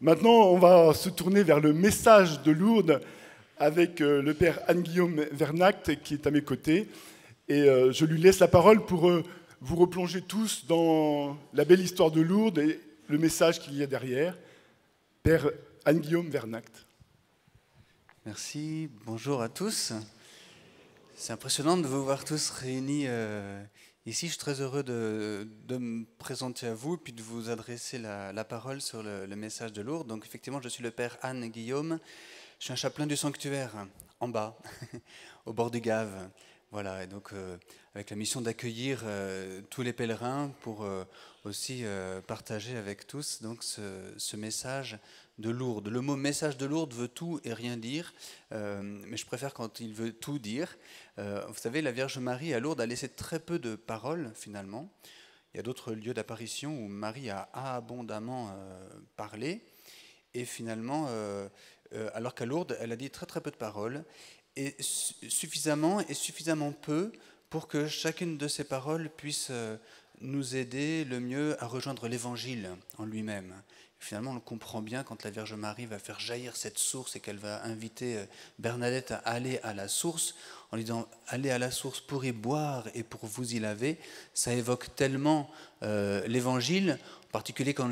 Maintenant, on va se tourner vers le message de Lourdes avec le père Anne-Guillaume Vernact qui est à mes côtés. Et je lui laisse la parole pour vous replonger tous dans la belle histoire de Lourdes et le message qu'il y a derrière. Père Anne-Guillaume Vernact. Merci, bonjour à tous. C'est impressionnant de vous voir tous réunis ici. Je suis très heureux de me présenter à vous et puis de vous adresser la parole sur le message de Lourdes. Donc effectivement, je suis le père Anne-Guillaume. Je suis un chapelain du sanctuaire, en bas, au bord du Gave. Voilà, et donc avec la mission d'accueillir tous les pèlerins pour aussi partager avec tous donc, ce message de Lourdes. Le mot message de Lourdes veut tout et rien dire, mais je préfère quand il veut tout dire. Vous savez, la Vierge Marie à Lourdes a laissé très peu de paroles finalement. Il y a d'autres lieux d'apparition où Marie a abondamment parlé, et finalement, alors qu'à Lourdes, elle a dit très très peu de paroles, et suffisamment peu pour que chacune de ces paroles puisse nous aider le mieux à rejoindre l'Évangile en lui-même. Finalement, on le comprend bien quand la Vierge Marie va faire jaillir cette source et qu'elle va inviter Bernadette à aller à la source, en lui disant « Allez à la source pour y boire et pour vous y laver », ça évoque tellement l'Évangile, en particulier quand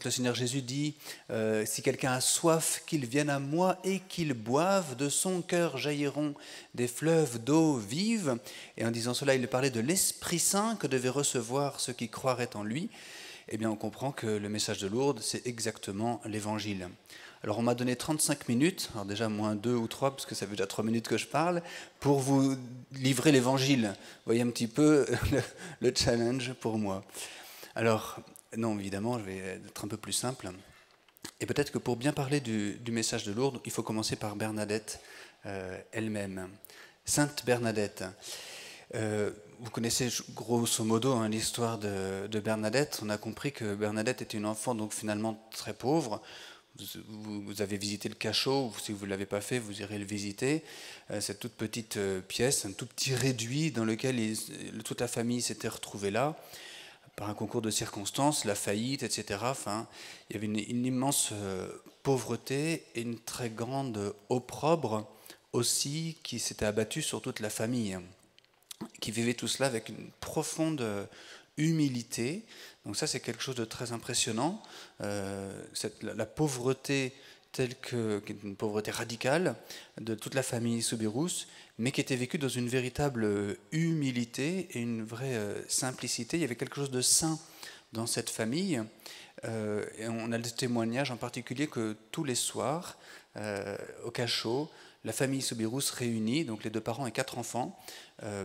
le Seigneur Jésus dit si quelqu'un a soif, qu'il vienne à moi et qu'il boive, de son cœur jailliront des fleuves d'eau vive. Et en disant cela, il parlait de l'Esprit Saint que devaient recevoir ceux qui croiraient en lui. Eh bien, on comprend que le message de Lourdes, c'est exactement l'Évangile. Alors, on m'a donné 35 minutes, alors déjà moins 2 ou 3, parce que ça fait déjà 3 minutes que je parle, pour vous livrer l'Évangile. Vous voyez un petit peu le challenge pour moi. Alors, non, évidemment, je vais être un peu plus simple. Et peut-être que pour bien parler du message de Lourdes, il faut commencer par Bernadette elle-même. Sainte Bernadette. Vous connaissez grosso modo l'histoire de Bernadette. On a compris que Bernadette était une enfant donc finalement très pauvre. Vous avez visité le cachot, ou si vous ne l'avez pas fait, vous irez le visiter. Cette toute petite pièce, un tout petit réduit dans lequel toute la famille s'était retrouvée là, par un concours de circonstances, la faillite, etc. Enfin, il y avait une immense pauvreté et une très grande opprobre aussi qui s'était abattue sur toute la famille, qui vivait tout cela avec une profonde humilité. Donc ça, c'est quelque chose de très impressionnant. La pauvreté qui est une pauvreté radicale de toute la famille Soubirous, mais qui était vécue dans une véritable humilité et une vraie simplicité. Il y avait quelque chose de saint dans cette famille. Et on a le témoignage en particulier que tous les soirs, au cachot, la famille Soubirous réunie, donc les 2 parents et 4 enfants,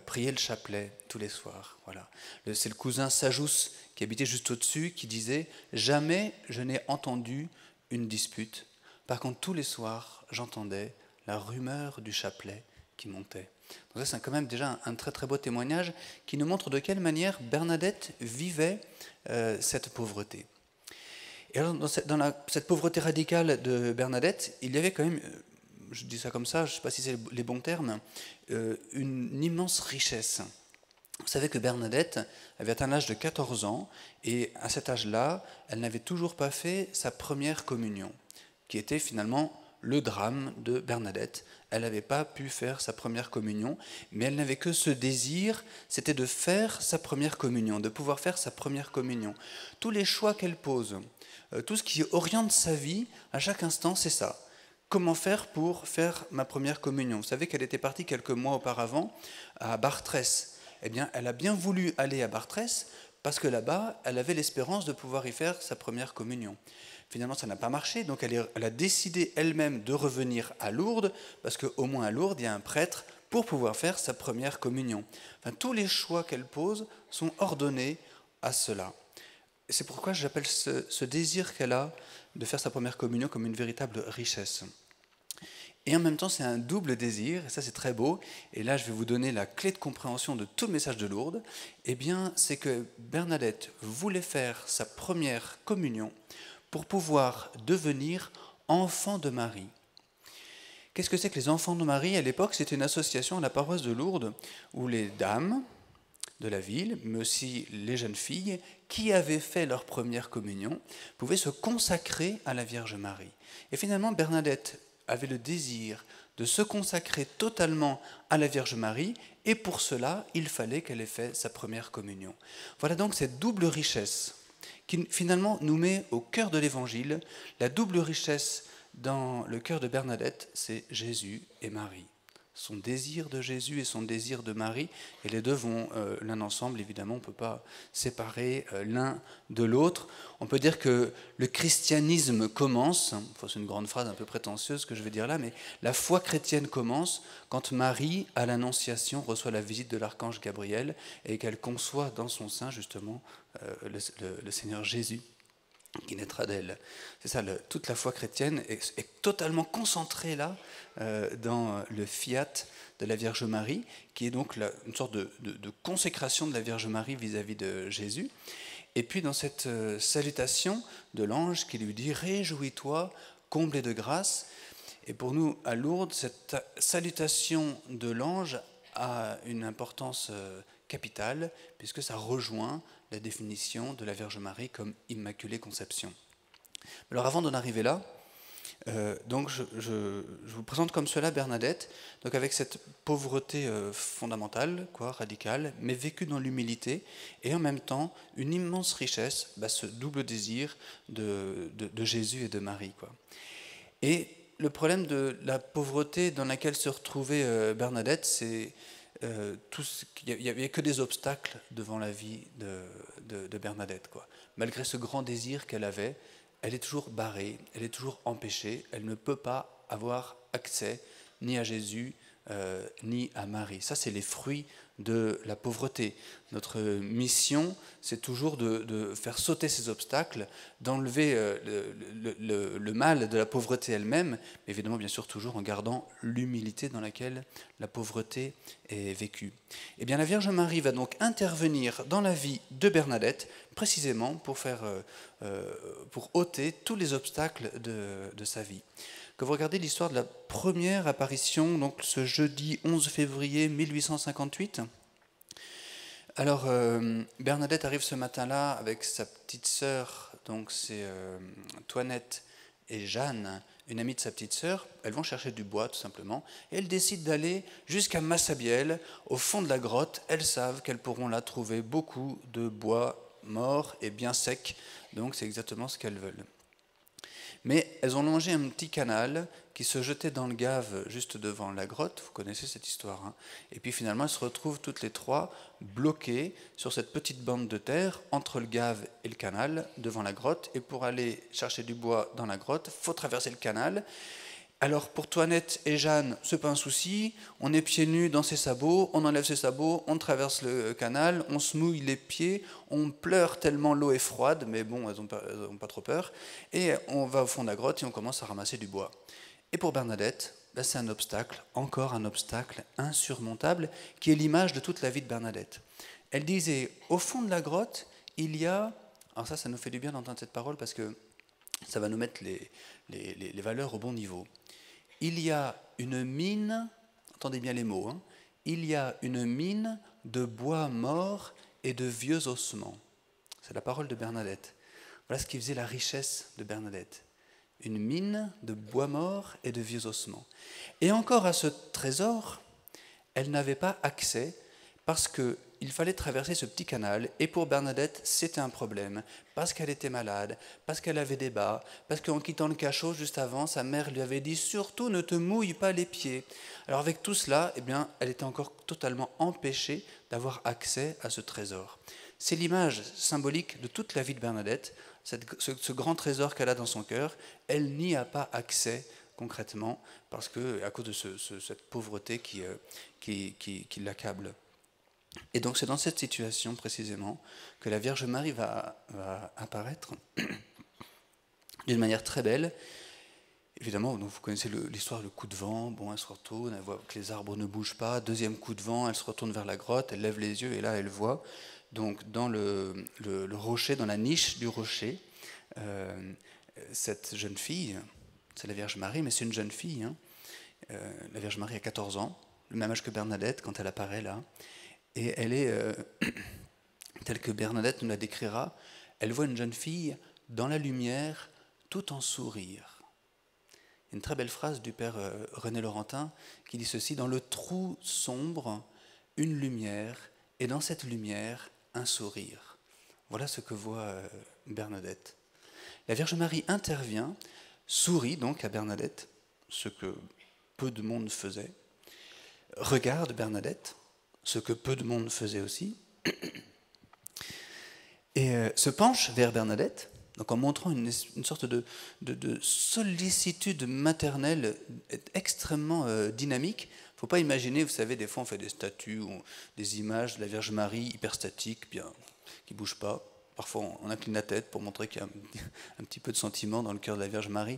priait le chapelet tous les soirs. Voilà. C'est le cousin Sajous qui habitait juste au-dessus qui disait « Jamais je n'ai entendu une dispute. Par contre, tous les soirs, j'entendais la rumeur du chapelet qui montait. » Donc ça, c'est quand même déjà un très très beau témoignage qui nous montre de quelle manière Bernadette vivait cette pauvreté. Et alors, dans cette pauvreté radicale de Bernadette, il y avait quand même, je dis ça comme ça, je ne sais pas si c'est les bons termes, une immense richesse. Vous savez que Bernadette avait atteint l'âge de 14 ans, et à cet âge-là, elle n'avait toujours pas fait sa première communion, qui était finalement le drame de Bernadette. Elle n'avait pas pu faire sa première communion, mais elle n'avait que ce désir, c'était de faire sa première communion, de pouvoir faire sa première communion. Tous les choix qu'elle pose, tout ce qui oriente sa vie, à chaque instant, c'est ça. Comment faire pour faire ma première communion? Vous savez qu'elle était partie quelques mois auparavant à Bartrès. Eh bien, elle a bien voulu aller à Bartrès parce que là-bas, elle avait l'espérance de pouvoir y faire sa première communion. Finalement, ça n'a pas marché, donc elle a décidé elle-même de revenir à Lourdes, parce qu'au moins à Lourdes, il y a un prêtre pour pouvoir faire sa première communion. Enfin, tous les choix qu'elle pose sont ordonnés à cela. Et c'est pourquoi j'appelle ce désir qu'elle a de faire sa première communion comme une véritable richesse. Et en même temps, c'est un double désir, et ça c'est très beau, et là je vais vous donner la clé de compréhension de tout le message de Lourdes, eh bien c'est que Bernadette voulait faire sa première communion pour pouvoir devenir enfant de Marie. Qu'est-ce que c'est que les enfants de Marie? À l'époque, c'était une association à la paroisse de Lourdes où les dames, de la ville, mais aussi les jeunes filles qui avaient fait leur première communion, pouvaient se consacrer à la Vierge Marie. Et finalement, Bernadette avait le désir de se consacrer totalement à la Vierge Marie, et pour cela, il fallait qu'elle ait fait sa première communion. Voilà donc cette double richesse qui finalement nous met au cœur de l'Évangile. La double richesse dans le cœur de Bernadette, c'est Jésus et Marie. Son désir de Jésus et son désir de Marie, et les deux vont l'un ensemble, évidemment, on ne peut pas séparer l'un de l'autre. On peut dire que le christianisme commence, c'est une grande phrase un peu prétentieuse que je vais dire là, mais la foi chrétienne commence quand Marie, à l'Annonciation, reçoit la visite de l'archange Gabriel et qu'elle conçoit dans son sein, justement, le Seigneur Jésus qui naîtra d'elle. C'est ça, toute la foi chrétienne est totalement concentrée là, dans le fiat de la Vierge Marie, qui est donc une sorte de consécration de la Vierge Marie vis-à-vis de Jésus. Et puis dans cette salutation de l'ange qui lui dit « Réjouis-toi, comblé de grâce », et pour nous, à Lourdes, cette salutation de l'ange a une importance capitale, puisque ça rejoint la définition de la Vierge Marie comme Immaculée Conception. Alors avant d'en arriver là, donc je vous présente comme cela Bernadette, donc avec cette pauvreté fondamentale, radicale, mais vécue dans l'humilité, et en même temps une immense richesse, ce double désir de Jésus et de Marie. Et le problème de la pauvreté dans laquelle se retrouvait Bernadette, c'est il n'y avait que des obstacles devant la vie de Bernadette. Malgré ce grand désir qu'elle avait, elle est toujours barrée, elle est toujours empêchée, elle ne peut pas avoir accès ni à Jésus, ni à Marie. Ça, c'est les fruits de la pauvreté. Notre mission, c'est toujours de faire sauter ces obstacles, d'enlever le mal de la pauvreté elle-même, mais évidemment, bien sûr, toujours en gardant l'humilité dans laquelle la pauvreté est vécue. Eh bien, la Vierge Marie va donc intervenir dans la vie de Bernadette, précisément pour ôter tous les obstacles de sa vie. Quand vous regardez l'histoire de la première apparition, donc ce jeudi 11 février 1858, alors Bernadette arrive ce matin-là avec sa petite sœur, donc c'est Toinette et Jeanne, une amie de sa petite sœur. Elles vont chercher du bois tout simplement, et elles décident d'aller jusqu'à Massabielle, au fond de la grotte. Elles savent qu'elles pourront là trouver beaucoup de bois mort et bien sec, donc c'est exactement ce qu'elles veulent. Mais elles ont longé un petit canal qui se jetait dans le Gave juste devant la grotte, vous connaissez cette histoire, hein. Et puis finalement elles se retrouvent toutes les trois bloquées sur cette petite bande de terre entre le Gave et le canal devant la grotte, et pour aller chercher du bois dans la grotte, il faut traverser le canal. Alors pour Toinette et Jeanne, c'est pas un souci, on est pieds nus dans ses sabots, on enlève ses sabots, on traverse le canal, on se mouille les pieds, on pleure tellement l'eau est froide, mais bon, elles ont pas trop peur, et on va au fond de la grotte et on commence à ramasser du bois. Et pour Bernadette, c'est un obstacle, encore un obstacle insurmontable, qui est l'image de toute la vie de Bernadette. Elle disait, au fond de la grotte, il y a... Alors ça nous fait du bien d'entendre cette parole parce que ça va nous mettre les valeurs au bon niveau. Il y a une mine, entendez bien les mots, hein, il y a une mine de bois mort et de vieux ossements. C'est la parole de Bernadette. Voilà ce qui faisait la richesse de Bernadette. Une mine de bois mort et de vieux ossements. Et encore à ce trésor, elle n'avait pas accès parce qu'il fallait traverser ce petit canal, et pour Bernadette, c'était un problème, parce qu'elle était malade, parce qu'elle avait des bas, parce qu'en quittant le cachot juste avant, sa mère lui avait dit « Surtout, ne te mouille pas les pieds ». Alors avec tout cela, eh bien, elle était encore totalement empêchée d'avoir accès à ce trésor. C'est l'image symbolique de toute la vie de Bernadette, ce grand trésor qu'elle a dans son cœur. Elle n'y a pas accès concrètement, parce que, à cause de cette pauvreté qui l'accable. Et donc c'est dans cette situation précisément que la Vierge Marie va apparaître d'une manière très belle. Évidemment, donc vous connaissez l'histoire, le coup de vent, bon, elle se retourne, elle voit que les arbres ne bougent pas, deuxième coup de vent, elle se retourne vers la grotte, elle lève les yeux et là elle voit, donc dans le rocher, dans la niche du rocher, cette jeune fille, c'est la Vierge Marie, mais c'est une jeune fille, hein, la Vierge Marie a 14 ans, le même âge que Bernadette quand elle apparaît là. Et elle est, telle que Bernadette nous la décrira, elle voit une jeune fille dans la lumière, tout en sourire. Une très belle phrase du père René Laurentin qui dit ceci: dans le trou sombre, une lumière, et dans cette lumière, un sourire. Voilà ce que voit Bernadette. La Vierge Marie intervient, sourit donc à Bernadette, ce que peu de monde faisait, regarde Bernadette, ce que peu de monde faisait aussi, et se penche vers Bernadette, donc en montrant une sorte de sollicitude maternelle extrêmement dynamique. Il ne faut pas imaginer, vous savez, des fois on fait des statues ou des images de la Vierge Marie hyper statiques, bien, qui ne bougent pas. Parfois on incline la tête pour montrer qu'il y a un petit peu de sentiment dans le cœur de la Vierge Marie.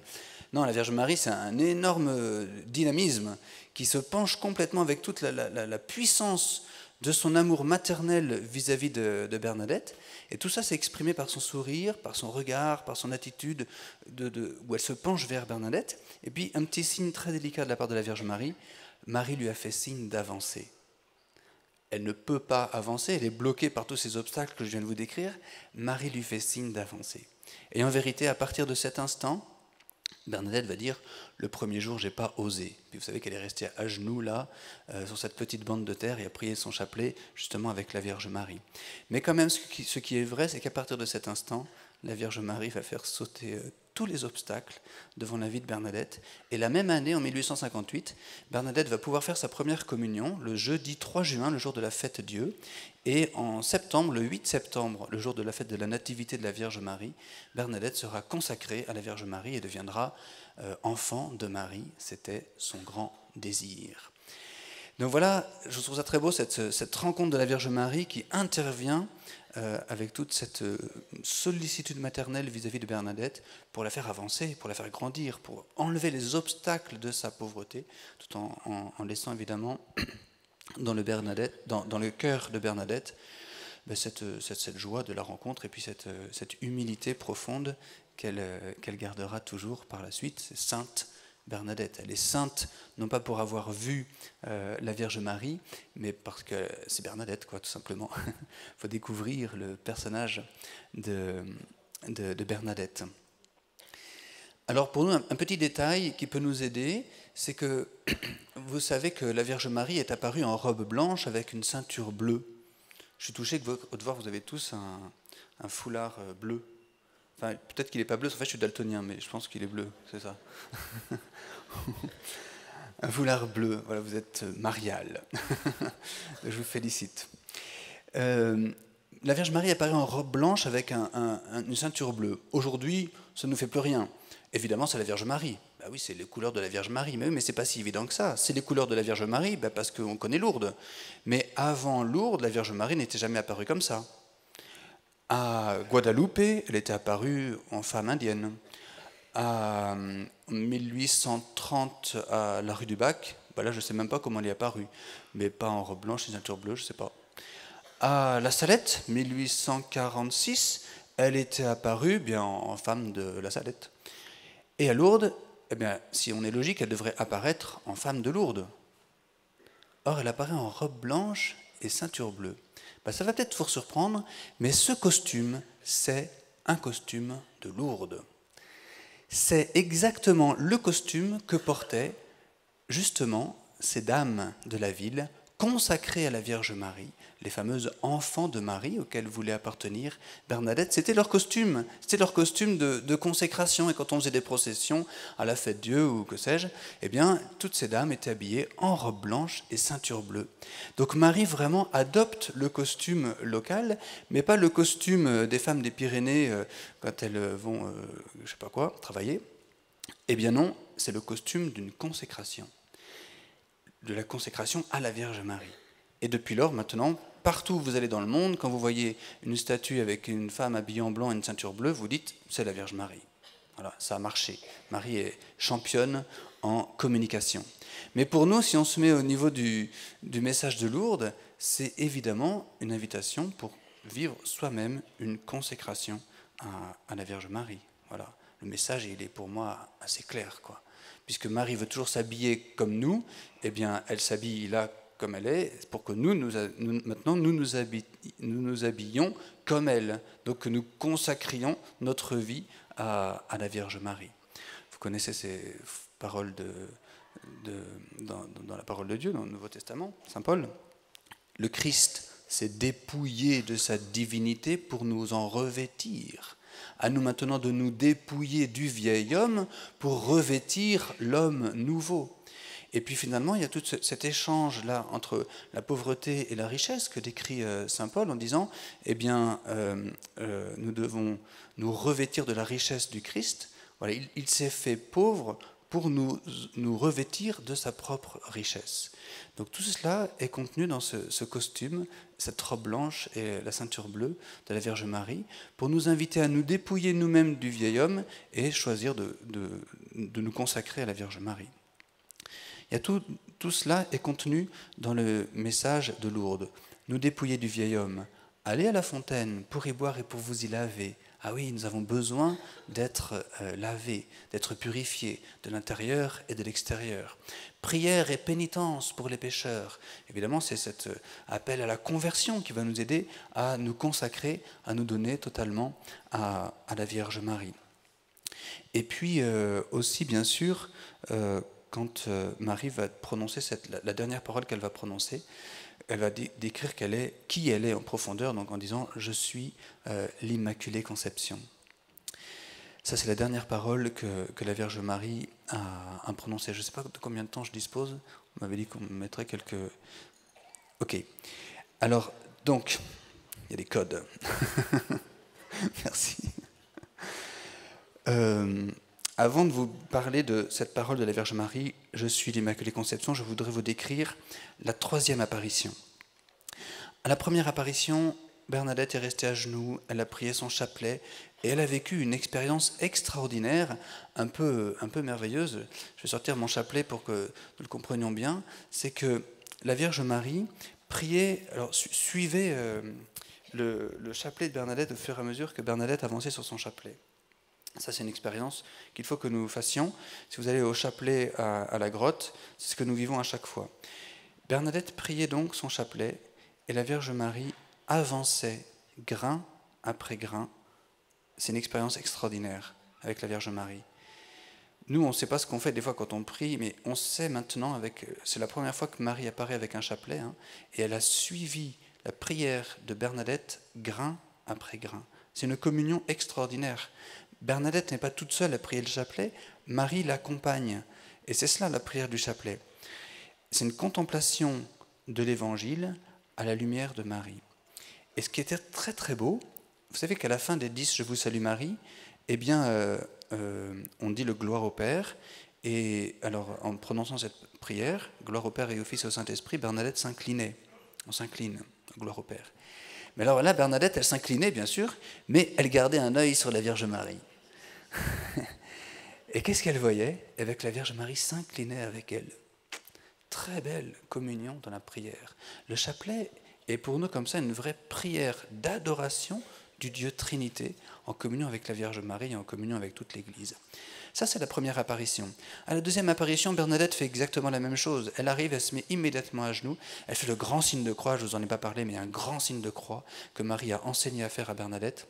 Non, la Vierge Marie, c'est un énorme dynamisme qui se penche complètement avec toute la puissance de son amour maternel vis-à-vis de Bernadette. Et tout ça s'est exprimé par son sourire, par son regard, par son attitude où elle se penche vers Bernadette. Et puis un petit signe très délicat de la part de la Vierge Marie, Marie lui a fait signe d'avancer. Elle ne peut pas avancer, elle est bloquée par tous ces obstacles que je viens de vous décrire. Marie lui fait signe d'avancer. Et en vérité, à partir de cet instant, Bernadette va dire « le premier jour, j'ai pas osé ». Puis vous savez qu'elle est restée à genoux là, sur cette petite bande de terre, et a prié son chapelet justement avec la Vierge Marie. Mais quand même, ce qui est vrai, c'est qu'à partir de cet instant, la Vierge Marie va faire sauter tous les obstacles devant la vie de Bernadette. Et la même année, en 1858, Bernadette va pouvoir faire sa première communion le jeudi 3 juin, le jour de la fête Dieu. Et en septembre, le 8 septembre, le jour de la fête de la Nativité de la Vierge Marie, Bernadette sera consacrée à la Vierge Marie et deviendra enfant de Marie. C'était son grand désir. Donc voilà, je trouve ça très beau, cette rencontre de la Vierge Marie qui intervient avec toute cette sollicitude maternelle vis-à-vis de Bernadette pour la faire avancer, pour la faire grandir, pour enlever les obstacles de sa pauvreté, tout en laissant évidemment dans le cœur de Bernadette cette joie de la rencontre et puis cette humilité profonde qu'elle gardera toujours par la suite. C'est sainte Bernadette. Elle est sainte, non pas pour avoir vu la Vierge Marie, mais parce que c'est Bernadette, quoi, tout simplement. Il faut découvrir le personnage de Bernadette. Alors pour nous, un petit détail qui peut nous aider, c'est que vous savez que la Vierge Marie est apparue en robe blanche avec une ceinture bleue. Je suis touché que de voir, vous avez tous un foulard bleu. Enfin, peut-être qu'il n'est pas bleu, en fait je suis daltonien, mais je pense qu'il est bleu, c'est ça. Un foulard bleu, voilà, vous êtes mariale. Je vous félicite. La Vierge Marie apparaît en robe blanche avec une ceinture bleue. Aujourd'hui, ça ne nous fait plus rien. Évidemment, c'est la Vierge Marie. Ben oui, c'est les couleurs de la Vierge Marie. Mais ce n'est pas si évident que ça. C'est les couleurs de la Vierge Marie parce qu'on connaît Lourdes. Mais avant Lourdes, la Vierge Marie n'était jamais apparue comme ça. À Guadeloupe, elle était apparue en femme indienne. À 1830, à la rue du Bac, ben là, je ne sais même pas comment elle est apparue. Mais pas en robe blanche et ceinture bleue, je ne sais pas. À La Salette, 1846, elle était apparue bien en femme de La Salette. Et à Lourdes, eh bien, si on est logique, elle devrait apparaître en femme de Lourdes. Or, elle apparaît en robe blanche et ceinture bleue. Ben, ça va peut-être vous surprendre, mais ce costume, c'est un costume de Lourdes. C'est exactement le costume que portaient justement ces dames de la ville consacrées à la Vierge Marie, les fameuses enfants de Marie auxquels voulait appartenir Bernadette. C'était leur costume de consécration. Et quand on faisait des processions à la fête Dieu ou que sais-je, eh bien, toutes ces dames étaient habillées en robe blanche et ceinture bleue. Donc Marie vraiment adopte le costume local, mais pas le costume des femmes des Pyrénées quand elles vont, je sais pas quoi, travailler. Eh bien non, c'est le costume d'une consécration, de la consécration à la Vierge Marie. Et depuis lors, maintenant, partout où vous allez dans le monde, quand vous voyez une statue avec une femme habillée en blanc et une ceinture bleue, vous dites « c'est la Vierge Marie ». Voilà, ça a marché. Marie est championne en communication. Mais pour nous, si on se met au niveau du message de Lourdes, c'est évidemment une invitation pour vivre soi-même une consécration à la Vierge Marie. Voilà. Le message, il est pour moi assez clair, quoi. Puisque Marie veut toujours s'habiller comme nous, eh bien, elle s'habille là comme elle est, pour que maintenant nous habillions comme elle, donc que nous consacrions notre vie à la Vierge Marie. Vous connaissez ces paroles dans la parole de Dieu, dans le Nouveau Testament, Saint Paul. Le Christ s'est dépouillé de sa divinité pour nous en revêtir. À nous maintenant de nous dépouiller du vieil homme pour revêtir l'homme nouveau. Et puis finalement, il y a tout cet échange-là entre la pauvreté et la richesse que décrit saint Paul en disant, eh bien, nous devons nous revêtir de la richesse du Christ. Voilà, il s'est fait pauvre pour nous revêtir de sa propre richesse. Donc tout cela est contenu dans ce costume, cette robe blanche et la ceinture bleue de la Vierge Marie, pour nous inviter à nous dépouiller nous-mêmes du vieil homme et choisir de nous consacrer à la Vierge Marie. Il y a tout cela est contenu dans le message de Lourdes. Nous dépouiller du vieil homme, allez à la fontaine pour y boire et pour vous y laver. Ah oui, nous avons besoin d'être lavés, d'être purifiés de l'intérieur et de l'extérieur. Prière et pénitence pour les pécheurs. Évidemment, c'est cet appel à la conversion qui va nous aider à nous consacrer, à nous donner totalement à la Vierge Marie. Et puis aussi, bien sûr, quand Marie va prononcer la dernière parole qu'elle va prononcer, elle va décrire qui elle est en profondeur, donc en disant « Je suis l'Immaculée Conception ». Ça, c'est la dernière parole que la Vierge Marie a prononcée. Je ne sais pas de combien de temps je dispose. On m'avait dit qu'on mettrait quelques... Ok. Alors, donc, il y a des codes. Merci. Avant de vous parler de cette parole de la Vierge Marie, « Je suis l'Immaculée Conception », je voudrais vous décrire la troisième apparition. À la première apparition, Bernadette est restée à genoux, elle a prié son chapelet et elle a vécu une expérience extraordinaire, un peu merveilleuse. Je vais sortir mon chapelet pour que nous le comprenions bien. C'est que la Vierge Marie priait, alors suivait le chapelet de Bernadette au fur et à mesure que Bernadette avançait sur son chapelet. Ça, c'est une expérience qu'il faut que nous fassions. Si vous allez au chapelet à la grotte, c'est ce que nous vivons à chaque fois. Bernadette priait donc son chapelet et la Vierge Marie avançait grain après grain. C'est une expérience extraordinaire avec la Vierge Marie. Nous, on ne sait pas ce qu'on fait des fois quand on prie, mais on sait maintenant, c'est la première fois que Marie apparaît avec un chapelet, et elle a suivi la prière de Bernadette grain après grain. C'est une communion extraordinaire. Bernadette n'est pas toute seule à prier le chapelet, Marie l'accompagne. Et c'est cela la prière du chapelet. C'est une contemplation de l'Évangile à la lumière de Marie. Et ce qui était très très beau, vous savez qu'à la fin des 10 « Je vous salue Marie », eh bien, on dit le « Gloire au Père ». Et alors, en prononçant cette prière, « Gloire au Père et au Fils et au Saint-Esprit », Bernadette s'inclinait. On s'incline, « Gloire au Père ». Mais alors là, Bernadette, elle s'inclinait, bien sûr, mais elle gardait un œil sur la Vierge Marie. Et qu'est-ce qu'elle voyait? Eh bien, que la Vierge Marie s'inclinait avec elle. Très belle communion dans la prière. Le chapelet est pour nous comme ça une vraie prière d'adoration du Dieu Trinité, en communion avec la Vierge Marie et en communion avec toute l'Église. Ça, c'est la première apparition. À la deuxième apparition, Bernadette fait exactement la même chose. Elle arrive, elle se met immédiatement à genoux, elle fait le grand signe de croix, je ne vous en ai pas parlé, mais un grand signe de croix que Marie a enseigné à faire à Bernadette.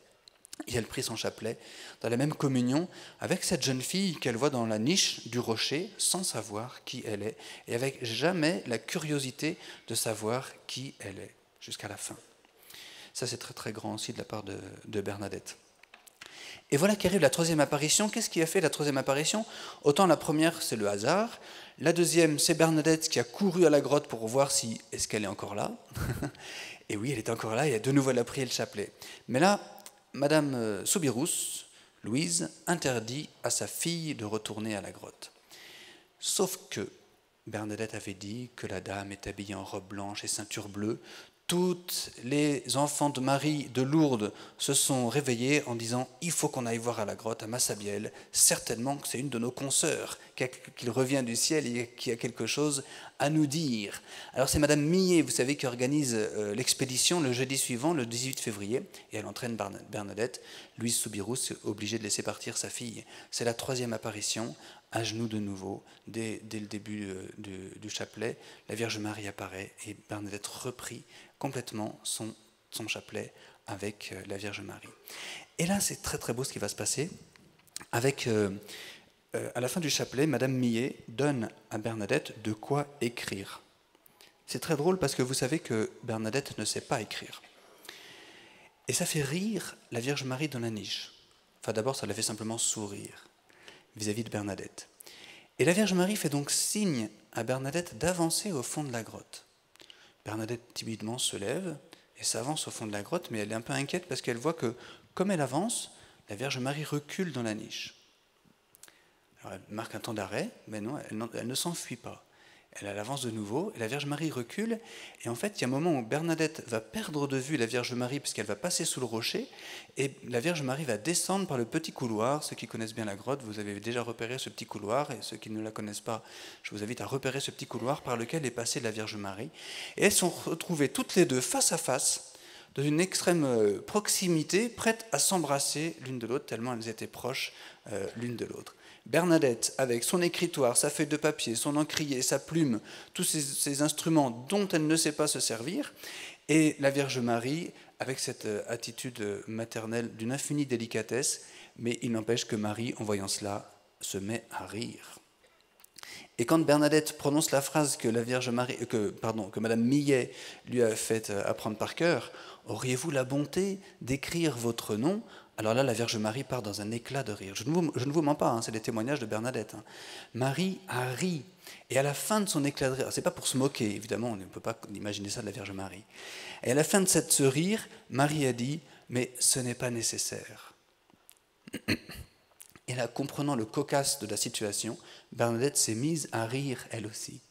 Et elle prie son chapelet dans la même communion avec cette jeune fille qu'elle voit dans la niche du rocher, sans savoir qui elle est, et avec jamais la curiosité de savoir qui elle est, jusqu'à la fin. Ça, c'est très très grand aussi de la part de Bernadette. Et voilà qu'arrive la troisième apparition. Qu'est-ce qui a fait la troisième apparition? Autant la première, c'est le hasard. La deuxième, c'est Bernadette qui a couru à la grotte pour voir si est-ce qu'elle est encore là. Et oui, elle est encore là, et de nouveau elle a prié le chapelet. Mais là, Madame Soubirous, Louise, interdit à sa fille de retourner à la grotte. Sauf que Bernadette avait dit que la dame est habillée en robe blanche et ceinture bleue. Toutes les enfants de Marie de Lourdes se sont réveillés en disant « Il faut qu'on aille voir à la grotte, à Massabielle. Certainement que c'est une de nos consoeurs, qu'il revient du ciel et qui a quelque chose à nous dire. » Alors c'est Madame Millet, vous savez, qui organise l'expédition le jeudi suivant, le 18 février, et elle entraîne Bernadette. Louise Soubirous est obligée de laisser partir sa fille. C'est la troisième apparition à genoux de nouveau, dès le début du chapelet, la Vierge Marie apparaît et Bernadette reprit complètement son chapelet avec la Vierge Marie. Et là, c'est très très beau ce qui va se passer. Avec, à la fin du chapelet, Madame Millet donne à Bernadette de quoi écrire. C'est très drôle parce que vous savez que Bernadette ne sait pas écrire. Et ça fait rire la Vierge Marie dans la niche. Enfin, d'abord, ça la fait simplement sourire vis-à-vis de Bernadette. Et la Vierge Marie fait donc signe à Bernadette d'avancer au fond de la grotte. Bernadette timidement se lève et s'avance au fond de la grotte, mais elle est un peu inquiète parce qu'elle voit que, comme elle avance, la Vierge Marie recule dans la niche. Alors elle marque un temps d'arrêt, mais non, elle ne s'enfuit pas. Elle avance de nouveau, et la Vierge Marie recule, et en fait, il y a un moment où Bernadette va perdre de vue la Vierge Marie, puisqu'elle va passer sous le rocher, et la Vierge Marie va descendre par le petit couloir. Ceux qui connaissent bien la grotte, vous avez déjà repéré ce petit couloir, et ceux qui ne la connaissent pas, je vous invite à repérer ce petit couloir par lequel est passée la Vierge Marie. Et elles sont retrouvées toutes les deux face à face, dans une extrême proximité, prêtes à s'embrasser l'une de l'autre, tellement elles étaient proches l'une de l'autre. Bernadette, avec son écritoire, sa feuille de papier, son encrier, sa plume, tous ces instruments dont elle ne sait pas se servir, et la Vierge Marie, avec cette attitude maternelle d'une infinie délicatesse, mais il n'empêche que Marie, en voyant cela, se met à rire. Et quand Bernadette prononce la phrase que la Vierge Marie, que Madame Millet lui a fait apprendre par cœur, « Auriez-vous la bonté d'écrire votre nom ?» Alors là, la Vierge Marie part dans un éclat de rire. Je ne vous mens pas, hein, c'est les témoignages de Bernadette. Hein. Marie a ri. Et à la fin de son éclat de rire, c'est pas pour se moquer, évidemment, on ne peut pas imaginer ça de la Vierge Marie. Et à la fin de ce rire, Marie a dit « Mais ce n'est pas nécessaire ». Et là, comprenant le cocasse de la situation, Bernadette s'est mise à rire elle aussi.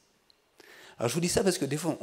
Alors je vous dis ça parce que des fois,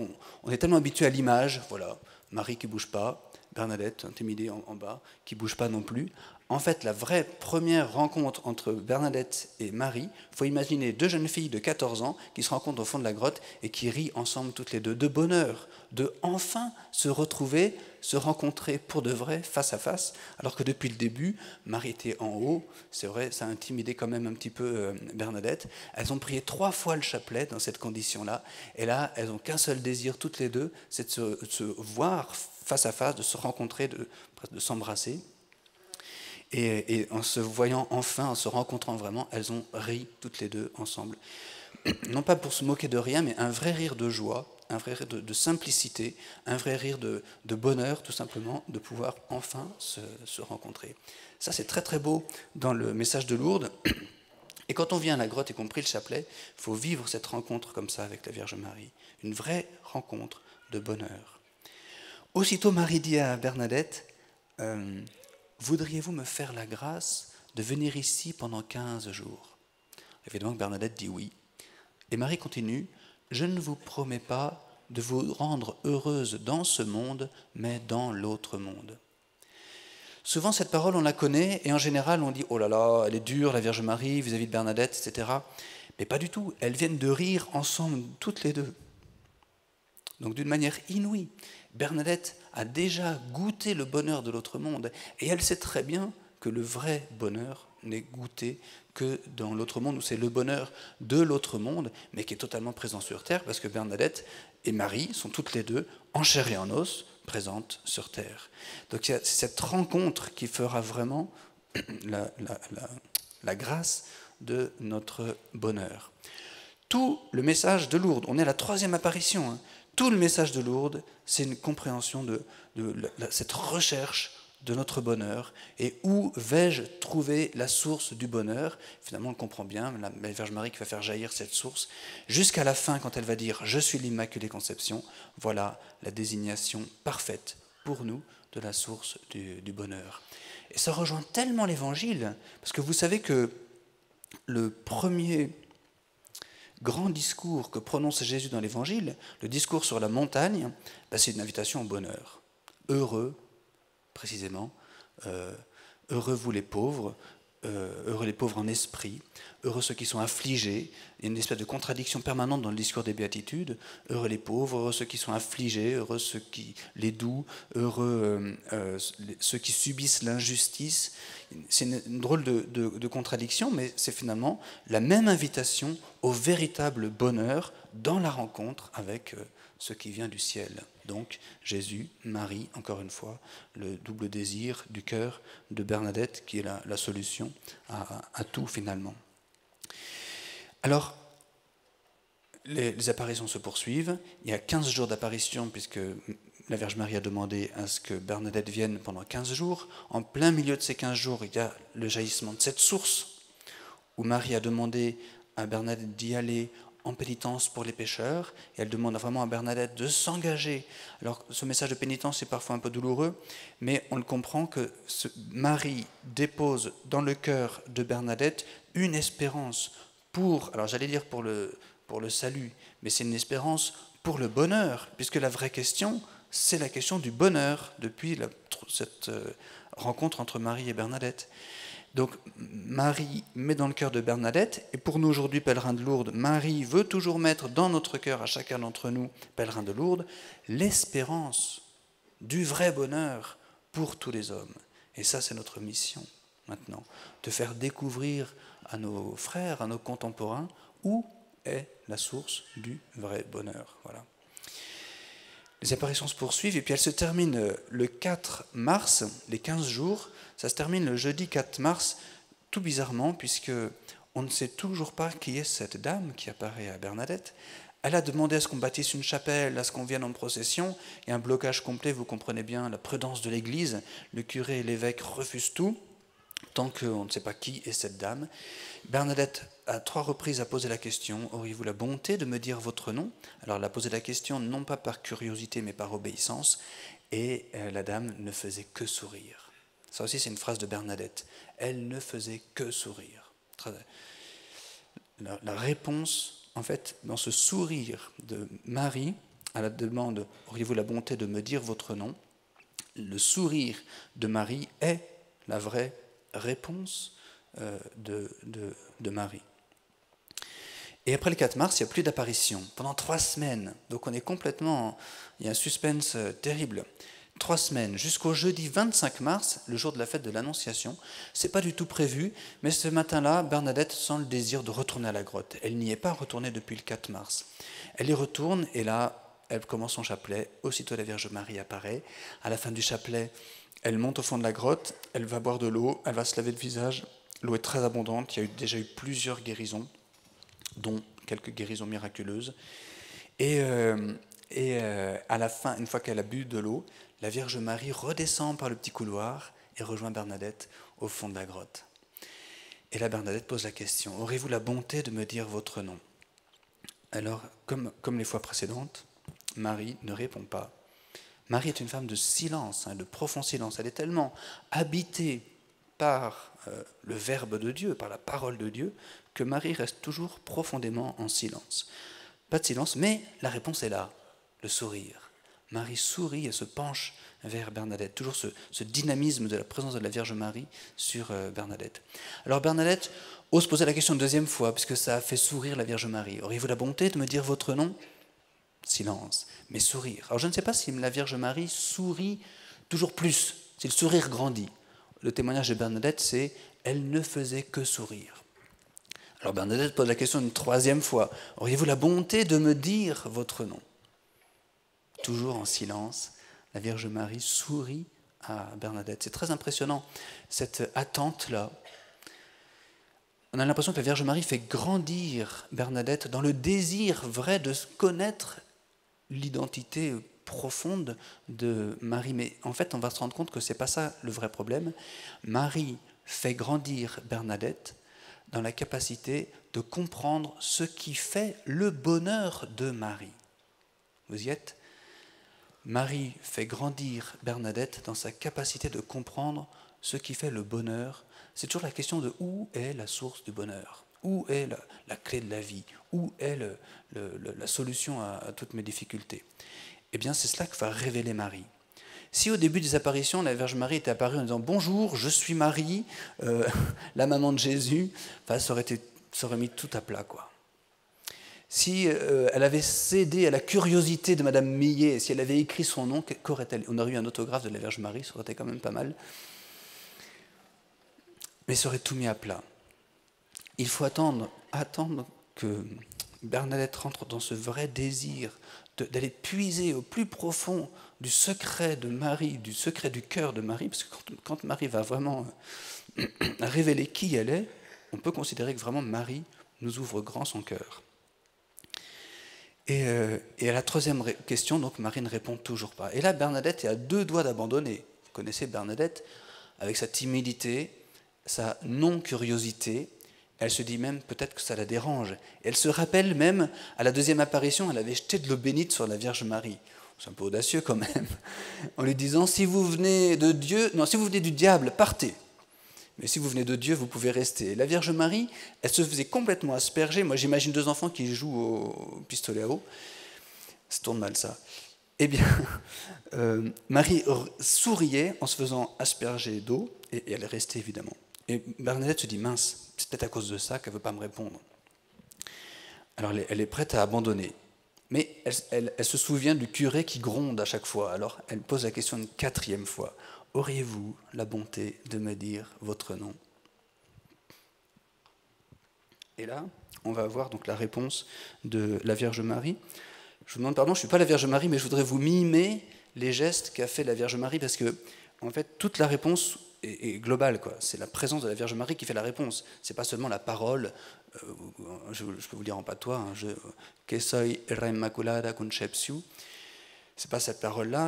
on est tellement habitué à l'image, voilà, Marie qui ne bouge pas, Bernadette, intimidée en bas, qui ne bouge pas non plus. En fait, la vraie première rencontre entre Bernadette et Marie, il faut imaginer deux jeunes filles de 14 ans qui se rencontrent au fond de la grotte et qui rient ensemble toutes les deux, de bonheur, de enfin se retrouver, se rencontrer pour de vrai, face à face, alors que depuis le début, Marie était en haut, c'est vrai, ça a intimidé quand même un petit peu Bernadette. Elles ont prié 3 fois le chapelet dans cette condition-là, et là, elles n'ont qu'un seul désir, toutes les deux, c'est de se voir face à face, de se rencontrer, de s'embrasser. Et en se voyant enfin, en se rencontrant vraiment, elles ont ri toutes les deux ensemble. Non pas pour se moquer de rien, mais un vrai rire de joie, un vrai rire de simplicité, un vrai rire de bonheur, tout simplement, de pouvoir enfin se rencontrer. Ça, c'est très très beau dans le message de Lourdes. Et quand on vient à la grotte et qu'on prie le chapelet, il faut vivre cette rencontre comme ça avec la Vierge Marie. Une vraie rencontre de bonheur. Aussitôt, Marie dit à Bernadette, voudriez-vous me faire la grâce de venir ici pendant 15 jours ? Évidemment que Bernadette dit oui. Et Marie continue, je ne vous promets pas de vous rendre heureuse dans ce monde, mais dans l'autre monde. Souvent, cette parole, on la connaît, et en général, on dit, oh là là, elle est dure, la Vierge Marie, vis-à-vis de Bernadette, etc. Mais pas du tout, elles viennent de rire ensemble, toutes les deux. Donc d'une manière inouïe, Bernadette a déjà goûté le bonheur de l'autre monde, et elle sait très bien que le vrai bonheur n'est goûté que dans l'autre monde, où c'est le bonheur de l'autre monde, mais qui est totalement présent sur Terre, parce que Bernadette et Marie sont toutes les deux, en chair et en os, présentes sur Terre. Donc il y a cette rencontre qui fera vraiment la grâce de notre bonheur. Tout le message de Lourdes, on est à la 3e apparition, hein, tout le message de Lourdes, c'est une compréhension de cette recherche de notre bonheur, et où vais-je trouver la source du bonheur ? Finalement, on le comprend bien, la Vierge Marie qui va faire jaillir cette source, jusqu'à la fin, quand elle va dire « Je suis l'Immaculée Conception », voilà la désignation parfaite pour nous de la source du bonheur. Et ça rejoint tellement l'Évangile, parce que vous savez que le premier grand discours que prononce Jésus dans l'Évangile, le discours sur la montagne, c'est une invitation au bonheur. Heureux, précisément, heureux vous les pauvres, heureux les pauvres en esprit, heureux ceux qui sont affligés. Il y a une espèce de contradiction permanente dans le discours des béatitudes. Heureux les pauvres, heureux ceux qui sont affligés, heureux ceux qui les doux, heureux ceux qui subissent l'injustice. C'est une drôle de contradiction, mais c'est finalement la même invitation au véritable bonheur dans la rencontre avec ce qui vient du ciel. Donc Jésus, Marie, encore une fois, le double désir du cœur de Bernadette qui est la solution à tout finalement. Alors, les apparitions se poursuivent. Il y a 15 jours d'apparition puisque la Vierge Marie a demandé à ce que Bernadette vienne pendant 15 jours. En plein milieu de ces 15 jours, il y a le jaillissement de cette source où Marie a demandé à Bernadette d'y aller en pénitence pour les pécheurs, et elle demande vraiment à Bernadette de s'engager. Alors ce message de pénitence est parfois un peu douloureux, mais on le comprend que Marie dépose dans le cœur de Bernadette une espérance pour, alors j'allais dire pour le salut, mais c'est une espérance pour le bonheur, puisque la vraie question, c'est la question du bonheur depuis cette rencontre entre Marie et Bernadette. Donc Marie met dans le cœur de Bernadette, et pour nous aujourd'hui, pèlerins de Lourdes, Marie veut toujours mettre dans notre cœur, à chacun d'entre nous, pèlerins de Lourdes, l'espérance du vrai bonheur pour tous les hommes. Et ça, c'est notre mission maintenant, de faire découvrir à nos frères, à nos contemporains, où est la source du vrai bonheur. Voilà. Les apparitions se poursuivent, et puis elles se terminent le 4 mars, les 15 jours. Ça se termine le jeudi 4 mars, tout bizarrement, puisque on ne sait toujours pas qui est cette dame qui apparaît à Bernadette. Elle a demandé à ce qu'on bâtisse une chapelle, à ce qu'on vienne en procession. Il y a un blocage complet, vous comprenez bien, la prudence de l'Église. Le curé et l'évêque refusent tout, tant qu'on ne sait pas qui est cette dame. Bernadette, à 3 reprises, a posé la question « Auriez-vous la bonté de me dire votre nom ?» Alors elle a posé la question non pas par curiosité, mais par obéissance. Et la dame ne faisait que sourire. Ça aussi, c'est une phrase de Bernadette. Elle ne faisait que sourire. La réponse, en fait, dans ce sourire de Marie, à la demande « Auriez-vous la bonté de me dire votre nom ?» Le sourire de Marie est la vraie réponse de Marie. Et après le 4 mars, il n'y a plus d'apparition. Pendant 3 semaines, donc on est complètement... Il y a un suspense terrible. 3 semaines, jusqu'au jeudi 25 mars, le jour de la fête de l'Annonciation. Ce n'est pas du tout prévu, mais ce matin-là, Bernadette sent le désir de retourner à la grotte. Elle n'y est pas retournée depuis le 4 mars. Elle y retourne, et là, elle commence son chapelet. Aussitôt, la Vierge Marie apparaît. À la fin du chapelet, elle monte au fond de la grotte, elle va boire de l'eau, elle va se laver le visage. L'eau est très abondante, il y a déjà eu plusieurs guérisons, dont quelques guérisons miraculeuses. Et à la fin, une fois qu'elle a bu de l'eau, la Vierge Marie redescend par le petit couloir et rejoint Bernadette au fond de la grotte. Et là, Bernadette pose la question « Aurez-vous la bonté de me dire votre nom ?» Alors, comme les fois précédentes, Marie ne répond pas. Marie est une femme de silence, de profond silence. Elle est tellement habitée par le Verbe de Dieu, par la parole de Dieu, que Marie reste toujours profondément en silence. Pas de silence, mais la réponse est là, le sourire. Marie sourit et se penche vers Bernadette. Toujours ce dynamisme de la présence de la Vierge Marie sur Bernadette. Alors Bernadette ose poser la question une deuxième fois, puisque ça a fait sourire la Vierge Marie. Auriez-vous la bonté de me dire votre nom ? Silence, mais sourire. Alors je ne sais pas si la Vierge Marie sourit toujours plus, si le sourire grandit. Le témoignage de Bernadette, c'est « elle ne faisait que sourire ». Alors Bernadette pose la question une 3e fois. « Auriez-vous la bonté de me dire votre nom ?» Toujours en silence, la Vierge Marie sourit à Bernadette. C'est très impressionnant, cette attente-là. On a l'impression que la Vierge Marie fait grandir Bernadette dans le désir vrai de connaître l'identité profonde de Marie. Mais en fait, on va se rendre compte que ce n'est pas ça le vrai problème. Marie fait grandir Bernadette dans la capacité de comprendre ce qui fait le bonheur de Marie. Vous y êtes ? Marie fait grandir Bernadette dans sa capacité de comprendre ce qui fait le bonheur. C'est toujours la question de où est la source du bonheur, où est la clé de la vie, où est la solution à toutes mes difficultés. Eh bien, c'est cela que va révéler Marie. Si au début des apparitions, la Vierge Marie était apparue en disant « Bonjour, je suis Marie, la maman de Jésus », enfin, ça aurait mis tout à plat, quoi. Si elle avait cédé à la curiosité de Madame Millet, si elle avait écrit son nom, qu'aurait-elle? On aurait eu un autographe de la Vierge Marie, ça aurait été quand même pas mal. Mais ça aurait tout mis à plat. Il faut attendre que Bernadette rentre dans ce vrai désir d'aller puiser au plus profond du secret de Marie, du secret du cœur de Marie, parce que quand Marie va vraiment révéler qui elle est, on peut considérer que vraiment Marie nous ouvre grand son cœur. Et à la troisième question, donc Marie ne répond toujours pas. Et là, Bernadette est à deux doigts d'abandonner. Vous connaissez Bernadette, avec sa timidité, sa non-curiosité. Elle se dit même peut-être que ça la dérange. Elle se rappelle même, à la deuxième apparition, elle avait jeté de l'eau bénite sur la Vierge Marie. C'est un peu audacieux quand même, en lui disant, si vous venez de Dieu, non, si vous venez du diable, partez. Mais si vous venez de Dieu, vous pouvez rester. La Vierge Marie, elle se faisait complètement asperger. Moi, j'imagine deux enfants qui jouent au pistolet à eau. Ça tourne mal, ça. Eh bien, Marie souriait en se faisant asperger d'eau, et elle restait, évidemment. Et Bernadette se dit, mince, c'est peut-être à cause de ça qu'elle ne veut pas me répondre. Alors, elle est prête à abandonner. Mais elle se souvient du curé qui gronde à chaque fois. Alors, elle pose la question une quatrième fois. Auriez-vous la bonté de me dire votre nom? Et là, on va avoir donc la réponse de la Vierge Marie. Je vous demande pardon, je ne suis pas la Vierge Marie, mais je voudrais vous mimer les gestes qu'a fait la Vierge Marie, parce que, en fait, toute la réponse est globale, quoi. C'est la présence de la Vierge Marie qui fait la réponse. Ce n'est pas seulement la parole, je peux vous lire en patois, hein, que soy Immaculada Concepción. C'est pas cette parole-là,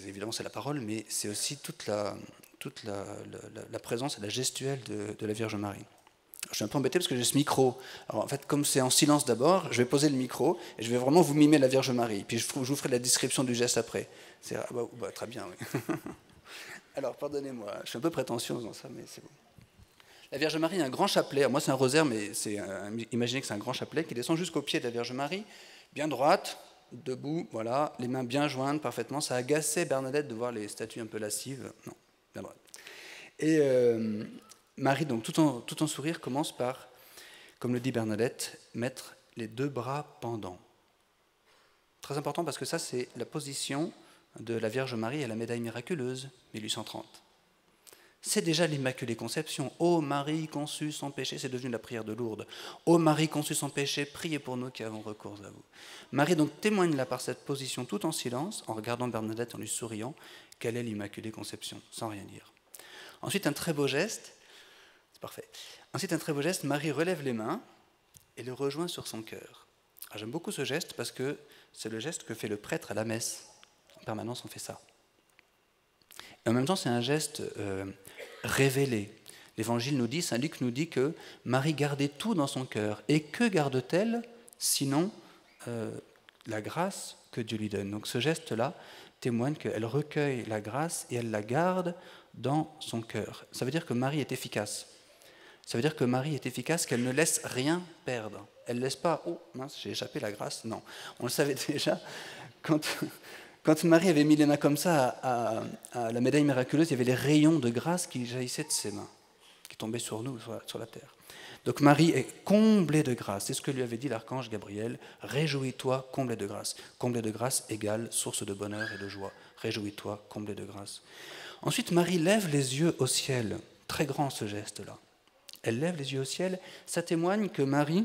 évidemment c'est la parole, mais c'est aussi toute la présence et la gestuelle de la Vierge Marie. Je suis un peu embêté parce que j'ai ce micro. Alors en fait, comme c'est en silence d'abord, je vais poser le micro et je vais vraiment vous mimer la Vierge Marie. Puis je vous ferai la description du geste après. Très bien, oui. Alors pardonnez-moi, je suis un peu prétentieuse dans ça, mais c'est bon. La Vierge Marie a un grand chapelet. Alors, moi c'est un rosaire, mais imaginez que c'est un grand chapelet qui descend jusqu'au pied de la Vierge Marie, bien droite, debout, voilà, les mains bien jointes parfaitement. Ça agaçait Bernadette de voir les statues un peu lascives. Non, bien droite. Et Marie, donc, tout en sourire, commence par, comme le dit Bernadette, mettre les deux bras pendants. Très important parce que ça, c'est la position de la Vierge Marie à la médaille miraculeuse, 1830. C'est déjà l'Immaculée Conception. Ô Marie conçue sans péché, c'est devenu la prière de Lourdes. Ô Marie conçue sans péché, priez pour nous qui avons recours à vous. Marie donc témoigne là par cette position tout en silence, en regardant Bernadette, en lui souriant, quelle est l'Immaculée Conception, sans rien dire. Ensuite, un très beau geste, c'est parfait. Ensuite, un très beau geste, Marie relève les mains et le rejoint sur son cœur. J'aime beaucoup ce geste parce que c'est le geste que fait le prêtre à la messe. En permanence, on fait ça. Et en même temps, c'est un geste révélé. L'Évangile nous dit, Saint Luc nous dit que Marie gardait tout dans son cœur. Et que garde-t-elle, sinon la grâce que Dieu lui donne? Donc ce geste-là témoigne qu'elle recueille la grâce et elle la garde dans son cœur. Ça veut dire que Marie est efficace. Ça veut dire que Marie est efficace, qu'elle ne laisse rien perdre. Elle ne laisse pas « Oh, mince, j'ai échappé la grâce ». Non, on le savait déjà. Quand Marie avait mis les mains comme ça à la médaille miraculeuse, il y avait les rayons de grâce qui jaillissaient de ses mains, qui tombaient sur nous, sur la terre. Donc Marie est comblée de grâce. C'est ce que lui avait dit l'archange Gabriel. « Réjouis-toi, comblée de grâce ». Comblée de grâce égale source de bonheur et de joie. Réjouis-toi, comblée de grâce. Ensuite, Marie lève les yeux au ciel. Très grand ce geste-là. Elle lève les yeux au ciel. Ça témoigne que Marie,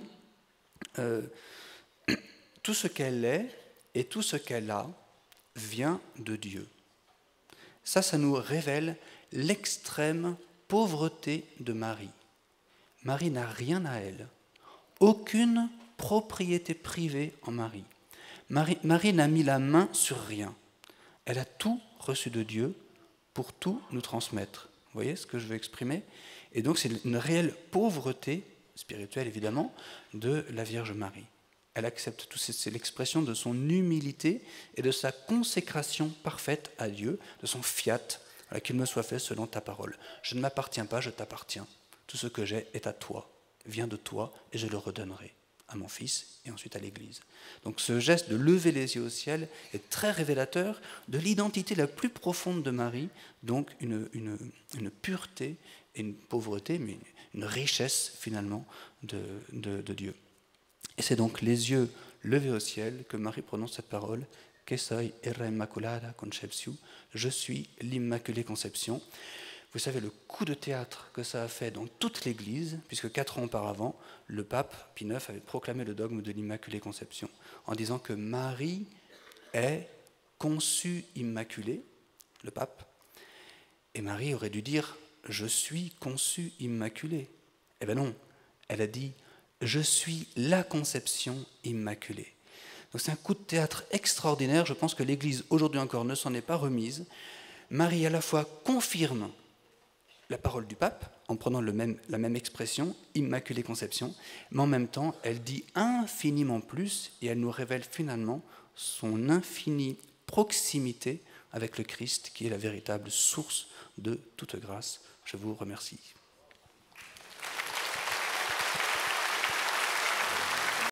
tout ce qu'elle est et tout ce qu'elle a, vient de Dieu. Ça nous révèle l'extrême pauvreté de Marie. Marie n'a rien à elle, aucune propriété privée en Marie. Marie n'a mis la main sur rien. Elle a tout reçu de Dieu pour tout nous transmettre. Vous voyez ce que je veux exprimer? Et donc c'est une réelle pauvreté, spirituelle évidemment, de la Vierge Marie. Elle accepte tout, c'est l'expression de son humilité et de sa consécration parfaite à Dieu, de son fiat, qu'il me soit fait selon ta parole. Je ne m'appartiens pas, je t'appartiens. Tout ce que j'ai est à toi, vient de toi et je le redonnerai. à mon fils et ensuite à l'Église. Donc ce geste de lever les yeux au ciel est très révélateur de l'identité la plus profonde de Marie, donc une pureté et une pauvreté, mais une richesse finalement de Dieu. Et c'est donc les yeux levés au ciel que Marie prononce cette parole, « Que soy era immaculada conceptio » « Je suis l'Immaculée Conception ». Vous savez le coup de théâtre que ça a fait dans toute l'Église, puisque 4 ans auparavant, le pape Pie IX avait proclamé le dogme de l'Immaculée Conception, en disant que Marie est conçue immaculée, le pape, et Marie aurait dû dire « Je suis conçue immaculée ». Eh bien non, elle a dit « Je suis la conception immaculée ». Donc c'est un coup de théâtre extraordinaire, je pense que l'Église aujourd'hui encore ne s'en est pas remise. Marie à la fois confirme la parole du pape en prenant la même expression, Immaculée Conception, mais en même temps elle dit infiniment plus et elle nous révèle finalement son infinie proximité avec le Christ qui est la véritable source de toute grâce. Je vous remercie.